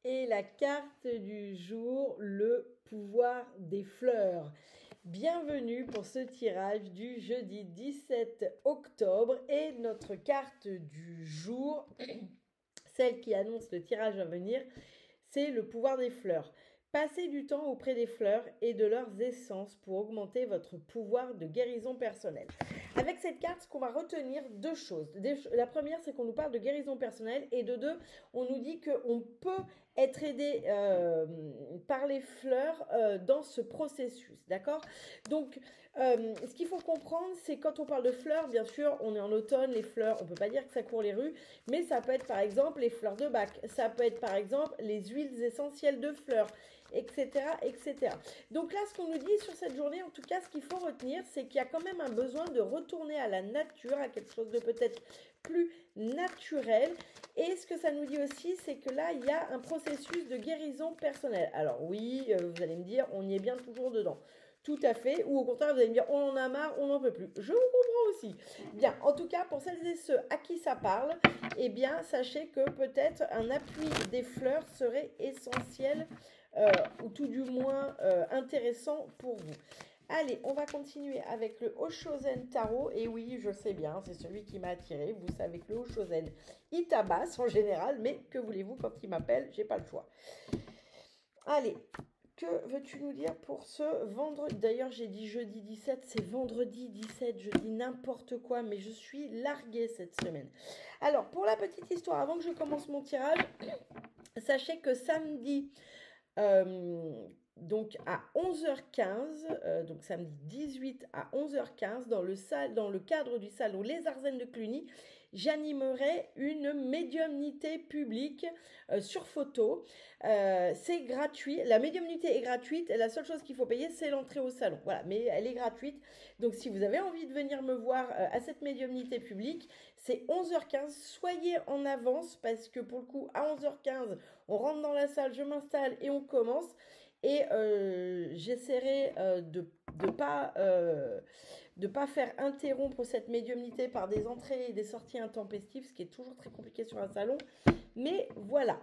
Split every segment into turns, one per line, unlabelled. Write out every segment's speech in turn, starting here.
Et la carte du jour, le pouvoir des fleurs. Bienvenue pour ce tirage du jeudi 17 octobre et notre carte du jour, celle qui annonce le tirage à venir, c'est le pouvoir des fleurs. Passez du temps auprès des fleurs et de leurs essences pour augmenter votre pouvoir de guérison personnelle. Avec cette carte, ce qu'on va retenir, deux choses. La première, c'est qu'on nous parle de guérison personnelle et de deux, on nous dit qu'on peut être aidé par les fleurs dans ce processus, d'accord? Donc, ce qu'il faut comprendre, c'est quand on parle de fleurs, bien sûr, on est en automne, les fleurs, on ne peut pas dire que ça court les rues, mais ça peut être par exemple les fleurs de bac, ça peut être par exemple les huiles essentielles de fleurs, etc., etc. Donc là, ce qu'on nous dit sur cette journée, en tout cas, ce qu'il faut retenir, c'est qu'il y a quand même un besoin de retourner à la nature, à quelque chose de peut-être plus naturel. Et ce que ça nous dit aussi, c'est que là, il y a un processus de guérison personnelle. Alors oui, vous allez me dire, on y est bien toujours dedans. Tout à fait. Ou au contraire, vous allez me dire, on en a marre, on n'en peut plus. Je vous comprends aussi. Bien, en tout cas, pour celles et ceux à qui ça parle, eh bien, sachez que peut-être un appui des fleurs serait essentiel ou tout du moins intéressant pour vous. Allez, on va continuer avec le Oshozen Tarot. Et oui, je sais bien, c'est celui qui m'a attiré. Vous savez que le Oshozen, il tabasse en général, mais que voulez-vous, quand il m'appelle, j'ai pas le choix. Allez, que veux-tu nous dire pour ce vendredi? D'ailleurs, j'ai dit jeudi 17, c'est vendredi 17, je dis n'importe quoi, mais je suis larguée cette semaine. Alors, pour la petite histoire, avant que je commence mon tirage, sachez que samedi, donc à 11h15, donc samedi 18 à 11h15, dans le cadre du salon Les Arzennes de Cluny, j'animerai une médiumnité publique sur photo. C'est gratuit. La médiumnité est gratuite. Et la seule chose qu'il faut payer, c'est l'entrée au salon. Voilà, mais elle est gratuite. Donc si vous avez envie de venir me voir à cette médiumnité publique, c'est 11h15. Soyez en avance parce que pour le coup, à 11h15, on rentre dans la salle, je m'installe et on commence. Et j'essaierai de pas faire interrompre cette médiumnité par des entrées et des sorties intempestives, ce qui est toujours très compliqué sur un salon. Mais voilà.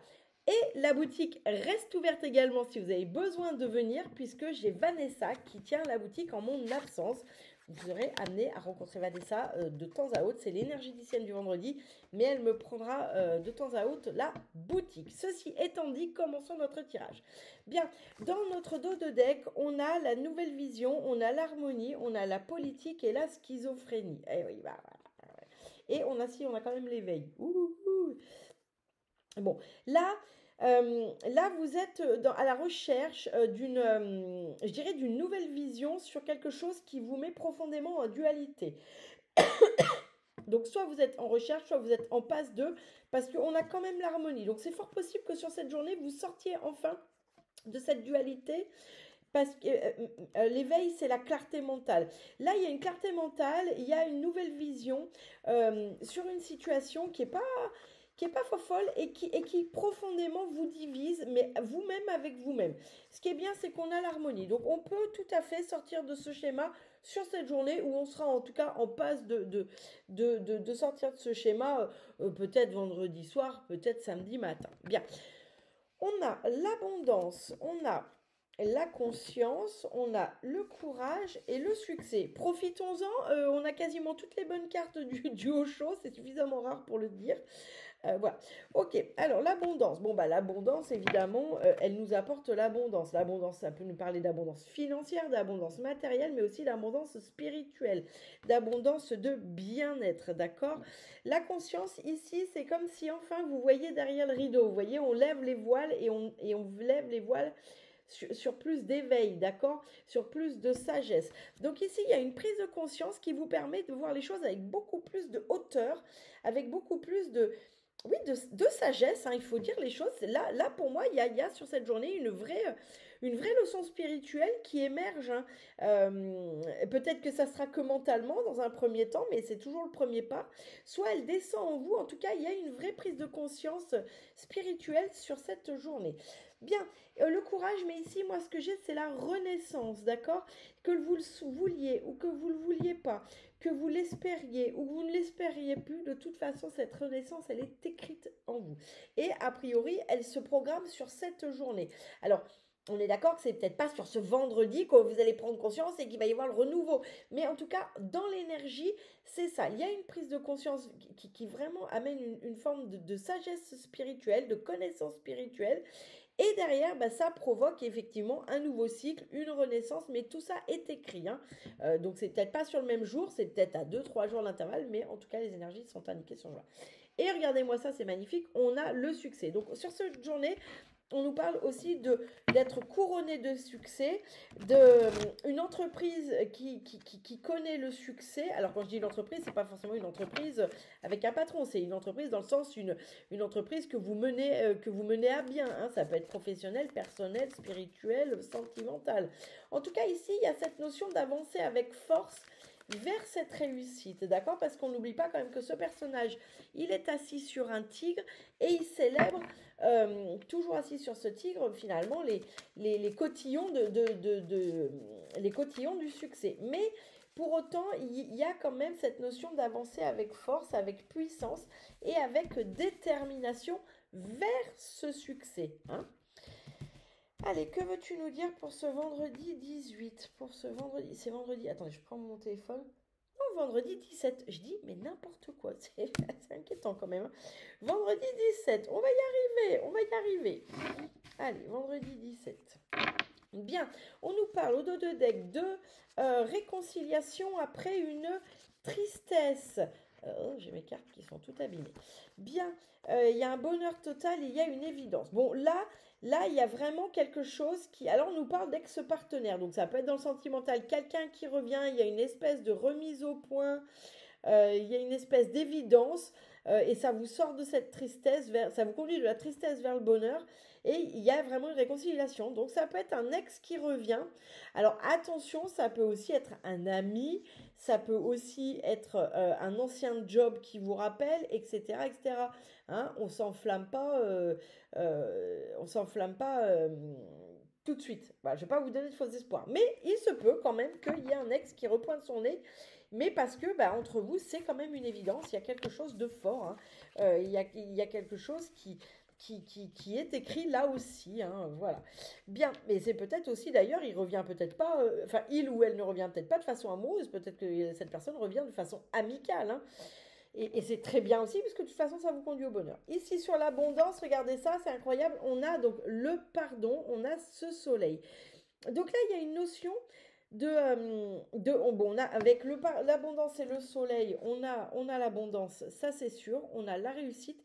Et la boutique reste ouverte également si vous avez besoin de venir, puisque j'ai Vanessa qui tient la boutique en mon absence. Vous serez amené à rencontrer Vanessa de temps à autre. C'est l'énergéticienne du vendredi, mais elle me prendra de temps à autre la boutique. Ceci étant dit, commençons notre tirage. Bien, dans notre dos de deck, on a la nouvelle vision, on a l'harmonie, on a la politique et la schizophrénie. Eh oui, bah, et on a quand même l'éveil. Bon, là, vous êtes à la recherche je dirais, d'une nouvelle vision sur quelque chose qui vous met profondément en dualité. Donc, soit vous êtes en recherche, soit vous êtes en passe de, parce qu'on a quand même l'harmonie. Donc, c'est fort possible que sur cette journée, vous sortiez enfin de cette dualité. Parce que l'éveil, c'est la clarté mentale. Là, il y a une clarté mentale, il y a une nouvelle vision sur une situation qui est pas folle et qui profondément vous divise, mais vous-même avec vous-même. Ce qui est bien, c'est qu'on a l'harmonie. Donc, on peut tout à fait sortir de ce schéma sur cette journée où on sera en tout cas en passe de sortir de ce schéma, peut-être vendredi soir, peut-être samedi matin. Bien. On a l'abondance, on a la conscience, on a le courage et le succès. Profitons-en, on a quasiment toutes les bonnes cartes du haut chaud, c'est suffisamment rare pour le dire. Voilà. Ok, alors l'abondance. Bon, bah l'abondance, évidemment, elle nous apporte l'abondance. L'abondance, ça peut nous parler d'abondance financière, d'abondance matérielle, mais aussi d'abondance spirituelle, d'abondance de bien-être, d'accord? La conscience, ici, c'est comme si enfin vous voyez derrière le rideau. Vous voyez, on lève les voiles et on lève les voiles sur plus d'éveil, d'accord? Sur plus de sagesse. Donc ici, il y a une prise de conscience qui vous permet de voir les choses avec beaucoup plus de hauteur, avec beaucoup plus de sagesse, hein, il faut dire les choses. Là pour moi, il y a sur cette journée une vraie leçon spirituelle qui émerge, hein. Peut-être que ça sera que mentalement dans un premier temps, mais c'est toujours le premier pas. Soit elle descend en vous, en tout cas, il y a une vraie prise de conscience spirituelle sur cette journée. Bien, le courage, mais ici, moi, ce que j'ai, c'est la renaissance, d'accord? Que vous le vouliez ou que vous ne le vouliez pas, que vous l'espériez ou que vous ne l'espériez plus, de toute façon, cette renaissance, elle est écrite en vous. Et a priori, elle se programme sur cette journée. Alors, on est d'accord que c'est peut-être pas sur ce vendredi que vous allez prendre conscience et qu'il va y avoir le renouveau. Mais en tout cas, dans l'énergie, c'est ça. Il y a une prise de conscience qui vraiment amène une forme de sagesse spirituelle, de connaissance spirituelle. Et derrière, bah, ça provoque effectivement un nouveau cycle, une renaissance, mais tout ça est écrit, hein. Donc c'est peut-être pas sur le même jour, c'est peut-être à 2-3 jours d'intervalle, mais en tout cas les énergies sont indiquées sur le jour. Et regardez-moi ça, c'est magnifique, on a le succès. Donc sur cette journée, on nous parle aussi d'être couronné de succès, une entreprise qui connaît le succès. Alors quand je dis une entreprise, c'est pas forcément une entreprise avec un patron, c'est une entreprise dans le sens une entreprise que vous menez à bien, hein. Ça peut être professionnel, personnel, spirituel, sentimental. En tout cas ici, il y a cette notion d'avancer avec force vers cette réussite, d'accord? Parce qu'on n'oublie pas quand même que ce personnage, il est assis sur un tigre et il célèbre, toujours assis sur ce tigre, finalement, les cotillons les cotillons du succès. Mais pour autant, il y a quand même cette notion d'avancer avec force, avec puissance et avec détermination vers ce succès, hein? Allez, que veux-tu nous dire pour ce vendredi 18? Pour ce vendredi, c'est vendredi, attendez, je prends mon téléphone. Non, vendredi 17, je dis, mais n'importe quoi, c'est inquiétant quand même, hein. Vendredi 17, on va y arriver, on va y arriver. Allez, vendredi 17. Bien, on nous parle au dos de deck de réconciliation après une tristesse. Oh, j'ai mes cartes qui sont toutes abîmées. Bien, il y a un bonheur total et il y a une évidence. Bon, là, il y a vraiment quelque chose qui... Alors, on nous parle d'ex-partenaire. Donc, ça peut être dans le sentimental. Quelqu'un qui revient, il y a une espèce de remise au point. Il y a une espèce d'évidence. Et ça vous sort de cette tristesse, ça vous conduit de la tristesse vers le bonheur. Et il y a vraiment une réconciliation. Donc, ça peut être un ex qui revient. Alors, attention, ça peut aussi être un ami. Ça peut aussi être un ancien job qui vous rappelle, etc., etc. Hein, on s'enflamme pas, tout de suite. Voilà, je ne vais pas vous donner de faux espoirs. Mais il se peut quand même qu'il y ait un ex qui repointe son nez. Mais parce que, bah, entre vous, c'est quand même une évidence. Il y a quelque chose de fort, hein. Il y a quelque chose qui est écrit là aussi, hein, voilà. Bien, mais c'est peut-être aussi d'ailleurs, il revient peut-être pas, enfin il ou elle ne revient peut-être pas de façon amoureuse, peut-être que cette personne revient de façon amicale, hein. Et c'est très bien aussi, puisque de toute façon, ça vous conduit au bonheur. Ici, sur l'abondance, regardez ça, c'est incroyable. On a donc le pardon, on a ce soleil. Donc là, il y a une notion bon, on a avec l'abondance et le soleil, on a l'abondance, ça c'est sûr, on a la réussite.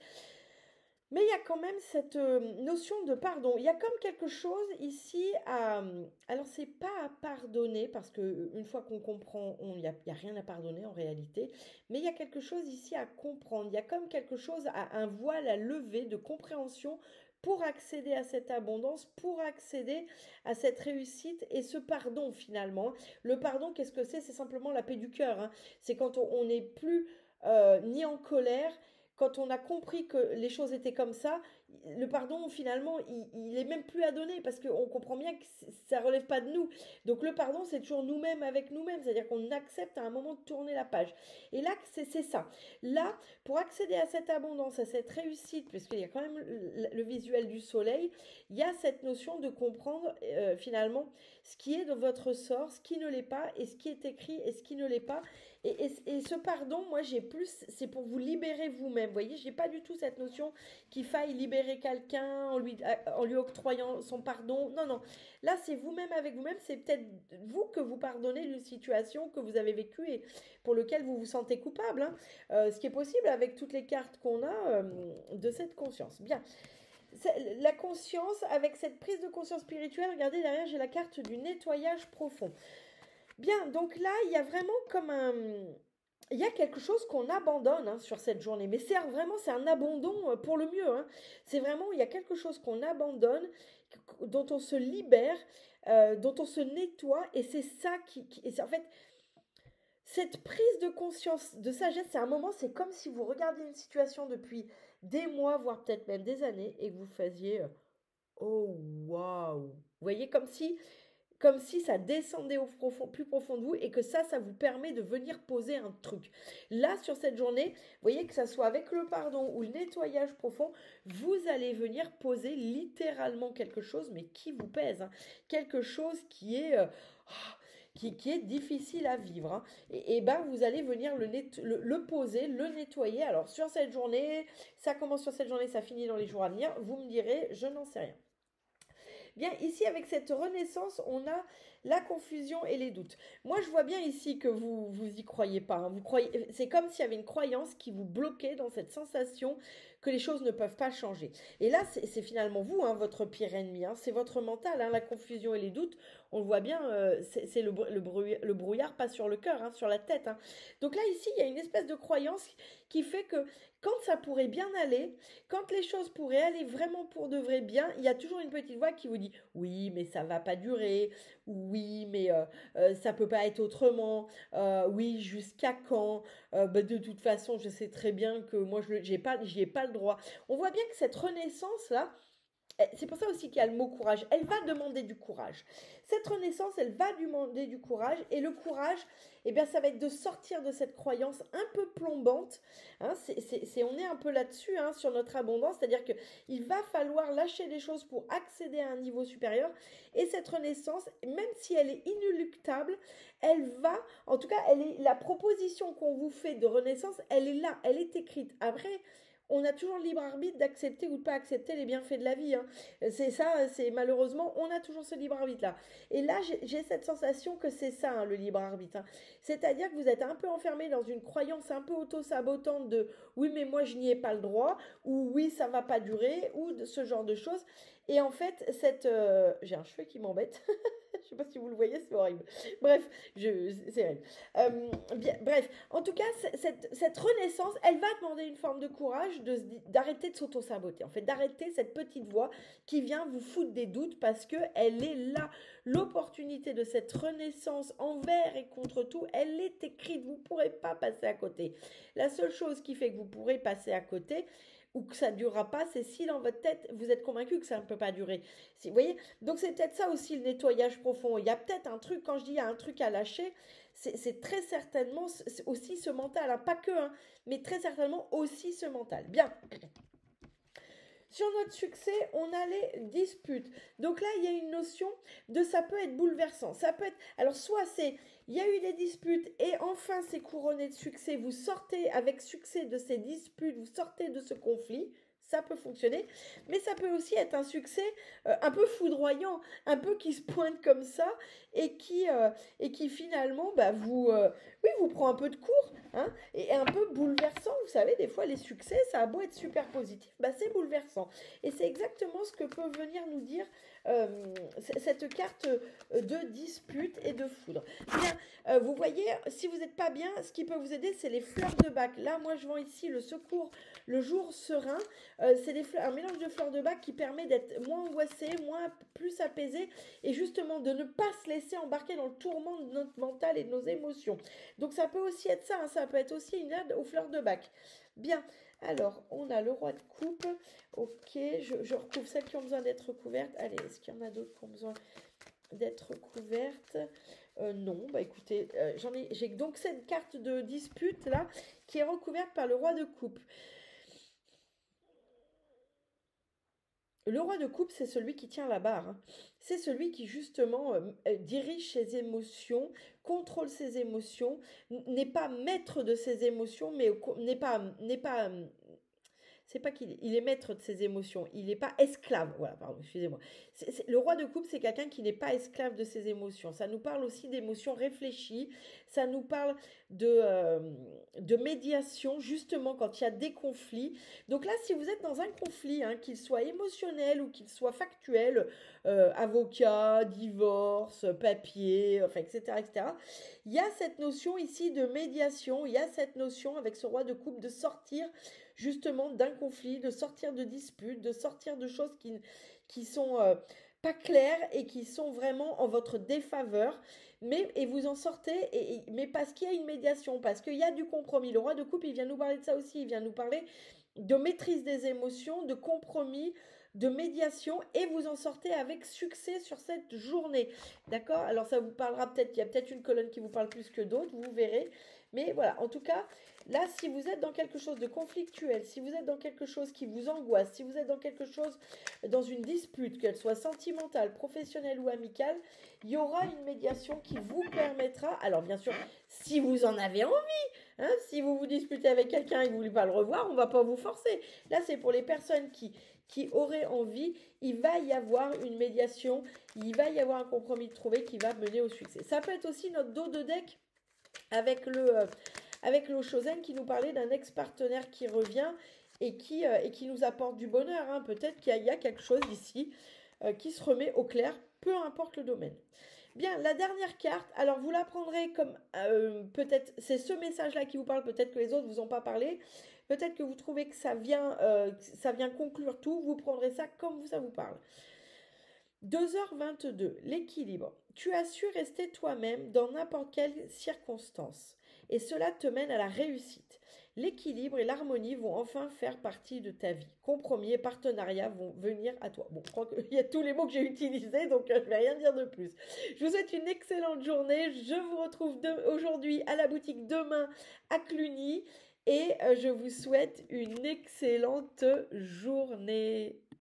Mais il y a quand même cette notion de pardon. Il y a comme quelque chose ici à... Alors, c'est pas à pardonner, parce qu'une fois qu'on comprend, il n'y a rien à pardonner en réalité. Mais il y a quelque chose ici à comprendre. Il y a comme quelque chose, un voile à lever de compréhension pour accéder à cette abondance, pour accéder à cette réussite et ce pardon finalement. Le pardon, qu'est-ce que c'est? C'est simplement la paix du cœur, hein. C'est quand on n'est plus ni en colère. Quand on a compris que les choses étaient comme ça, le pardon, finalement, il est même plus à donner parce qu'on comprend bien que ça relève pas de nous. Donc le pardon, c'est toujours nous-mêmes avec nous-mêmes, c'est-à-dire qu'on accepte à un moment de tourner la page. Et là, c'est ça. Là, pour accéder à cette abondance, à cette réussite, puisqu'il y a quand même le visuel du soleil, il y a cette notion de comprendre finalement ce qui est de votre sort, ce qui ne l'est pas, et ce qui est écrit et ce qui ne l'est pas. Et ce pardon, moi j'ai plus, c'est pour vous libérer vous-même. Vous voyez, j'ai pas du tout cette notion qu'il faille libérer quelqu'un en lui octroyant son pardon. Non, non. Là, c'est vous-même avec vous-même. C'est peut-être vous que vous pardonnez d'une situation que vous avez vécue et pour laquelle vous vous sentez coupable, hein. Ce qui est possible avec toutes les cartes qu'on a de cette conscience. Bien. La conscience, avec cette prise de conscience spirituelle, regardez derrière, j'ai la carte du nettoyage profond. Bien, donc là, il y a vraiment comme il y a quelque chose qu'on abandonne hein, sur cette journée, mais c'est vraiment c'est un abandon pour le mieux. Hein. C'est vraiment il y a quelque chose qu'on abandonne, dont on se libère, dont on se nettoie, et c'est ça et en fait cette prise de conscience, de sagesse, c'est un moment, c'est comme si vous regardiez une situation depuis des mois, voire peut-être même des années, et que vous faisiez oh waouh, vous voyez comme si ça descendait au profond, plus profond de vous et que ça vous permet de venir poser un truc. Là, sur cette journée, vous voyez que ça soit avec le pardon ou le nettoyage profond, vous allez venir poser littéralement quelque chose, mais qui vous pèse, hein. Quelque chose qui est... qui est difficile à vivre. Hein. Et ben vous allez venir le poser, le nettoyer. Alors sur cette journée, ça commence sur cette journée, ça finit dans les jours à venir. Vous me direz, je n'en sais rien. Bien, ici, avec cette renaissance, on a la confusion et les doutes. Moi, je vois bien ici que vous y croyez pas. Hein. Vous croyez, c'est comme s'il y avait une croyance qui vous bloquait dans cette sensation que les choses ne peuvent pas changer. Et là, c'est finalement vous, hein, votre pire ennemi. Hein. C'est votre mental, hein, la confusion et les doutes. On le voit bien, c'est le brouillard pas sur le cœur, hein, sur la tête. Hein. Donc là, ici, il y a une espèce de croyance qui fait que quand ça pourrait bien aller, quand les choses pourraient aller vraiment pour de vrai bien, il y a toujours une petite voix qui vous dit oui, mais ça va pas durer, oui, mais ça peut pas être autrement, oui, jusqu'à quand, bah, de toute façon, je sais très bien que moi, j'y ai pas le droit. On voit bien que cette renaissance là, c'est pour ça aussi qu'il y a le mot courage. Elle va demander du courage. Cette renaissance, elle va demander du courage. Et le courage, eh bien, ça va être de sortir de cette croyance un peu plombante. Hein, on est un peu là-dessus, hein, sur notre abondance. C'est-à-dire qu'il va falloir lâcher les choses pour accéder à un niveau supérieur. Et cette renaissance, même si elle est inéluctable, elle va, en tout cas, la proposition qu'on vous fait de renaissance, elle est là, elle est écrite. Après, on a toujours le libre arbitre d'accepter ou de pas accepter les bienfaits de la vie. Hein. C'est ça, c'est malheureusement, on a toujours ce libre arbitre-là. Et là, j'ai cette sensation que c'est ça, hein, le libre arbitre. Hein. C'est-à-dire que vous êtes un peu enfermé dans une croyance un peu auto-sabotante de oui, mais moi, je n'y ai pas le droit, ou oui, ça va pas durer, ou de ce genre de choses. Et en fait, j'ai un cheveu qui m'embête. Je sais pas si vous le voyez, c'est horrible. Bref, c'est horrible. Bref, en tout cas, cette renaissance, elle va demander une forme de courage d'arrêter de s'auto-saboter. En fait, d'arrêter cette petite voix qui vient vous foutre des doutes parce que elle est là. L'opportunité de cette renaissance envers et contre tout, elle est écrite. Vous ne pourrez pas passer à côté. La seule chose qui fait que vous pourrez passer à côté, ou que ça ne durera pas, c'est si dans votre tête, vous êtes convaincu que ça ne peut pas durer. Si, vous voyez, donc c'est peut-être ça aussi le nettoyage profond. Il y a peut-être un truc, quand je dis il y a un truc à lâcher, c'est très certainement aussi ce mental, hein, pas que, hein, mais très certainement aussi ce mental. Bien. Sur notre succès, on a les disputes. Donc là, il y a une notion de ça peut être bouleversant. Ça peut être. Alors, soit c'est il y a eu des disputes et enfin c'est couronné de succès. Vous sortez avec succès de ces disputes, vous sortez de ce conflit. Ça peut fonctionner, mais ça peut aussi être un succès un peu foudroyant, un peu qui se pointe comme ça et qui finalement oui, vous prend un peu de court, hein, et un peu bouleversant. Vous savez, des fois les succès, ça a beau être super positif, c'est bouleversant. Et c'est exactement ce que peut venir nous dire cette carte de dispute et de foudre. Bien, vous voyez, si vous n'êtes pas bien, ce qui peut vous aider, c'est les fleurs de bac. Là, moi, je vends ici le secours, le jour serein. C'est un mélange de fleurs de bac qui permet d'être moins angoissé, plus apaisé, et justement de ne pas se laisser embarquer dans le tourment de notre mental et de nos émotions. Donc ça peut aussi être ça, hein, ça peut être aussi une aide aux fleurs de bac. Bien, alors on a le roi de coupe. Ok, je recouvre celles qui ont besoin d'être couvertes. Allez, est-ce qu'il y en a d'autres qui ont besoin d'être couvertes? Non, écoutez, j'ai donc cette carte de dispute là qui est recouverte par le roi de coupe. Le roi de coupe, c'est celui qui tient la barre. Hein. C'est celui qui, justement, dirige ses émotions, contrôle ses émotions, n'est pas maître de ses émotions, mais n'est pas c'est pas qu'il est maître de ses émotions, il n'est pas esclave. Voilà, pardon, excusez-moi. Le roi de coupe, c'est quelqu'un qui n'est pas esclave de ses émotions. Ça nous parle aussi d'émotions réfléchies, ça nous parle de médiation, justement, quand il y a des conflits. Donc là, si vous êtes dans un conflit, hein, qu'il soit émotionnel ou qu'il soit factuel, avocat, divorce, papier, enfin, etc., etc., il y a cette notion ici de médiation, il y a cette notion avec ce roi de coupe de sortir justement d'un conflit, de sortir de disputes, de sortir de choses qui sont pas claires et qui sont vraiment en votre défaveur. Et vous en sortez, mais parce qu'il y a une médiation, parce qu'il y a du compromis. Le roi de coupe, il vient nous parler de ça aussi, il vient nous parler de maîtrise des émotions, de compromis, de médiation, et vous en sortez avec succès sur cette journée. D'accord? Alors ça vous parlera peut-être, il y a peut-être une colonne qui vous parle plus que d'autres, vous verrez. Mais voilà, en tout cas, là, si vous êtes dans quelque chose de conflictuel, si vous êtes dans quelque chose qui vous angoisse, si vous êtes dans quelque chose, dans une dispute, qu'elle soit sentimentale, professionnelle ou amicale, il y aura une médiation qui vous permettra, alors bien sûr, si vous en avez envie, hein, si vous vous disputez avec quelqu'un et que vous ne voulez pas le revoir, on ne va pas vous forcer. Là, c'est pour les personnes qui auraient envie, il va y avoir une médiation, il va y avoir un compromis de trouver qui va mener au succès. Ça peut être aussi notre dos de deck avec le Chosen qui nous parlait d'un ex-partenaire qui revient et qui nous apporte du bonheur. Hein. Peut-être qu'il y a quelque chose ici qui se remet au clair, peu importe le domaine. Bien, la dernière carte, alors vous la prendrez comme peut-être, c'est ce message-là qui vous parle, peut-être que les autres ne vous ont pas parlé, peut-être que vous trouvez que ça vient conclure tout, vous prendrez ça comme ça vous parle. 2h22, l'équilibre. Tu as su rester toi-même dans n'importe quelle circonstance et cela te mène à la réussite. L'équilibre et l'harmonie vont enfin faire partie de ta vie. Compromis et partenariat vont venir à toi. Bon, je crois qu'il y a tous les mots que j'ai utilisés, donc je ne vais rien dire de plus. Je vous souhaite une excellente journée. Je vous retrouve aujourd'hui à la boutique, demain à Cluny. Et je vous souhaite une excellente journée.